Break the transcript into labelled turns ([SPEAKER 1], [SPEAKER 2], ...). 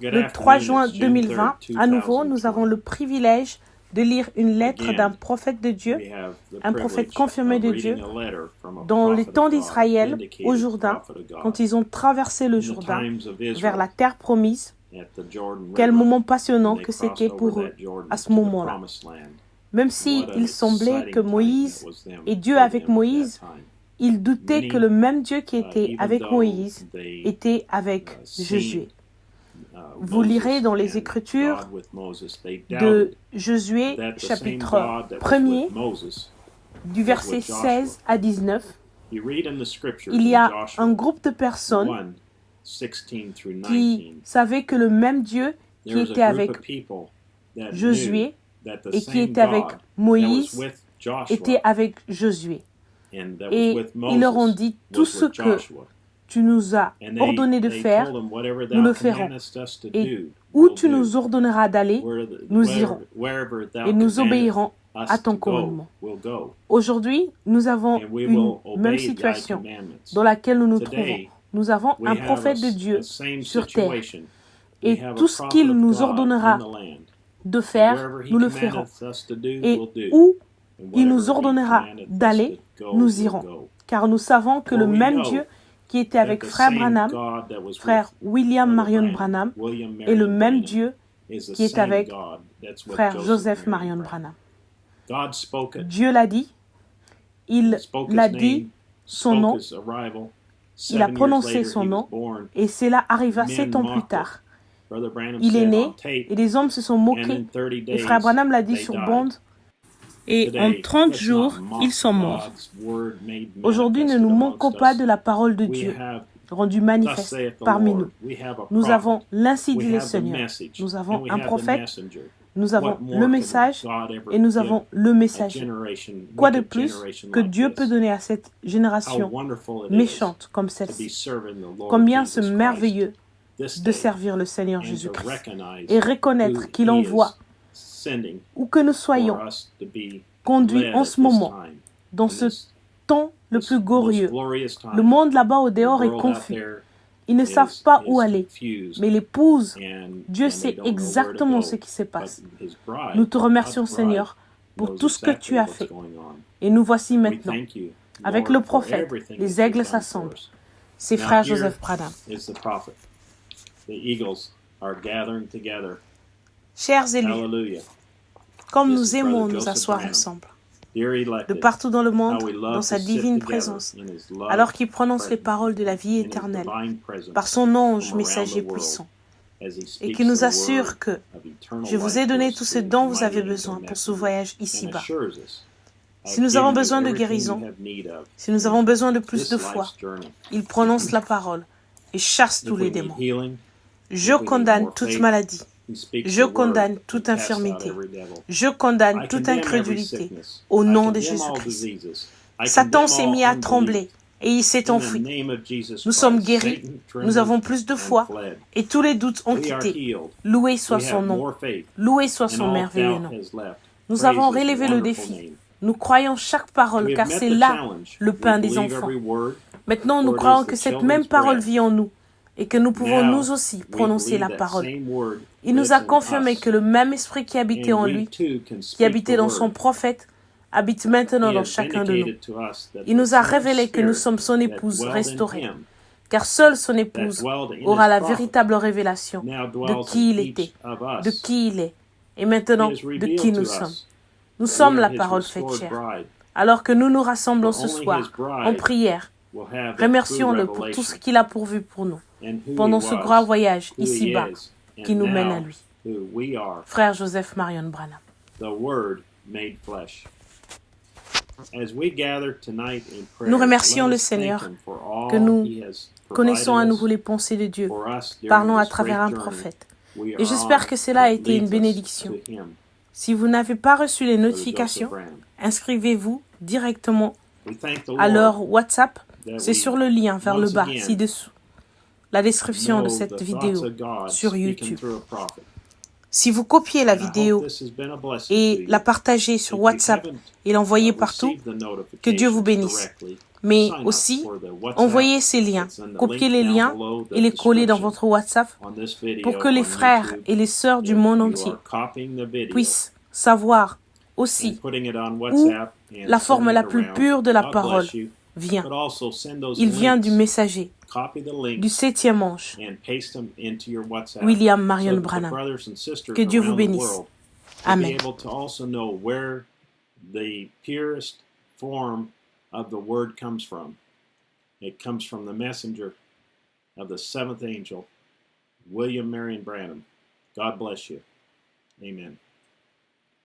[SPEAKER 1] Le 3 juin 2020, à nouveau, nous avons le privilège de lire une lettre d'un prophète de Dieu, un prophète confirmé de Dieu, dans les temps d'Israël, au Jourdain, quand ils ont traversé le Jourdain vers la terre promise. Quel moment passionnant que c'était pour eux à ce moment-là. Même s'il semblait que Moïse et Dieu avec Moïse, ils doutaient que le même Dieu qui était avec Moïse était avec Josué. Vous lirez dans les Écritures de Josué, chapitre 1er, du verset 16 à 19. Il y a un groupe de personnes qui savaient que le même Dieu qui était avec Josué et qui était avec Moïse était avec Josué. Et ils leur ont dit, tout ce que tu nous as ordonné de faire, nous le ferons. Et où tu nous ordonneras d'aller, nous irons. Et nous obéirons à ton commandement. Aujourd'hui, nous avons une même situation dans laquelle nous nous trouvons. Nous avons un prophète de Dieu sur terre. Et tout ce qu'il nous ordonnera de faire, nous le ferons. Et où il nous ordonnera d'aller, nous irons. Car nous savons que le même Dieu qui était avec frère Branham, frère William Marion Branham, est le même Dieu qui est avec frère Joseph Marion Branham. Dieu l'a dit, il l'a dit son nom, il a prononcé son nom, et cela arriva 7 ans plus tard. Il est né, et les hommes se sont moqués, et frère Branham l'a dit sur Bond, et en 30 jours, ils sont morts. Aujourd'hui, ne nous manquons pas de la parole de Dieu, rendue manifeste parmi nous. Nous avons l'ainsi dit le Seigneur. Nous avons un prophète, nous avons le message, et nous avons le messager. Quoi de plus que Dieu peut donner à cette génération méchante comme celle-ci? Combien c'est merveilleux de servir le Seigneur Jésus-Christ et reconnaître qu'il envoie où que nous soyons conduits en ce moment, dans ce temps le plus glorieux. Le monde là-bas au dehors est confus. Ils ne savent pas où aller. Mais l'épouse, Dieu sait exactement ce qui se passe. Nous te remercions, Seigneur, pour tout ce que tu as fait. Et nous voici maintenant, avec le prophète, les aigles s'assemblent. C'est frère Joseph Branham. Chers élus, comme nous aimons nous asseoir ensemble, de partout dans le monde, dans sa divine présence, alors qu'il prononce les paroles de la vie éternelle, par son ange messager puissant, et qui nous assure que je vous ai donné tout ce dont vous avez besoin pour ce voyage ici-bas. Si nous avons besoin de guérison, si nous avons besoin de plus de foi, il prononce la parole et chasse tous les démons. Je condamne toute maladie. Je condamne toute infirmité. Je condamne toute incrédulité au nom de Jésus-Christ. Satan s'est mis à trembler et il s'est enfui. Nous sommes guéris, nous avons plus de foi et tous les doutes ont quitté. Loué soit son nom. Loué soit son merveilleux nom. Nous avons relevé le défi. Nous croyons chaque parole car c'est là le pain des enfants. Maintenant, nous croyons que cette même parole vit en nous et que nous pouvons nous aussi prononcer la parole. Il nous a confirmé que le même esprit qui habitait en lui, qui habitait dans son prophète, habite maintenant dans chacun de nous. Il nous a révélé que nous sommes son épouse restaurée, car seule son épouse aura la véritable révélation de qui il était, de qui il est, et maintenant de qui nous sommes. Nous sommes la parole faite chair. Alors que nous nous rassemblons ce soir en prière, remercions-le pour tout ce qu'il a pourvu pour nous, pendant ce grand voyage ici-bas qui nous mène à lui. Frère Joseph Marion Branham. Nous remercions le Seigneur que nous connaissons à nouveau les pensées de Dieu, parlons à travers un prophète. Et j'espère que cela a été une bénédiction. Si vous n'avez pas reçu les notifications, inscrivez-vous directement à leur WhatsApp. C'est sur le lien vers le bas, ci-dessous. La description de cette vidéo sur YouTube. Si vous copiez la vidéo et la partagez sur WhatsApp et l'envoyez partout, que Dieu vous bénisse. Mais aussi, envoyez ces liens, copiez les liens et les coller dans votre WhatsApp pour que les frères et les sœurs du monde entier puissent savoir aussi où la forme la plus pure de la parole vient. Il vient du messager, du 7e ange, William Marion Branham. Que Dieu vous bénisse. Amen.
[SPEAKER 2] It comes from the messenger of the 7th angel, William Marion Branham. God bless you. Amen.